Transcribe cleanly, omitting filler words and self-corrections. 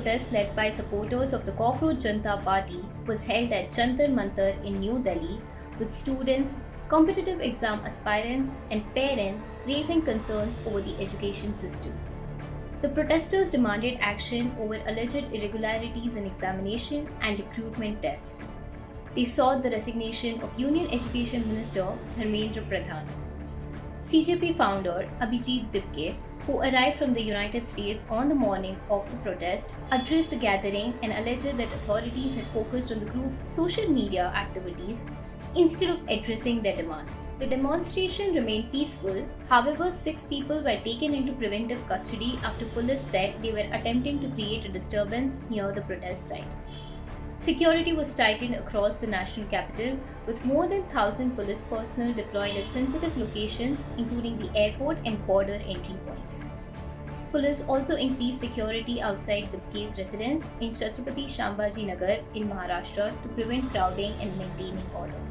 protest led by supporters of the Cockroach Janata Party was held at Jantar Mantar in New Delhi, with students, competitive exam aspirants, and parents raising concerns over the education system. The protesters demanded action over alleged irregularities in examination and recruitment tests. They sought the resignation of Union Education Minister Dharmendra Pradhan. CJP founder Abhijit Dipke, who arrived from the United States on the morning of the protest, addressed the gathering and alleged that authorities had focused on the group's social media activities instead of addressing their demand. The demonstration remained peaceful, however, 6 people were taken into preventive custody after police said they were attempting to create a disturbance near the protest site. Security was tightened across the national capital, with more than 1,000 police personnel deployed at sensitive locations, including the airport and border entry points. Police also increased security outside Dipke's residence in Chhatrapati Sambhaji Nagar in Maharashtra to prevent crowding and maintaining order.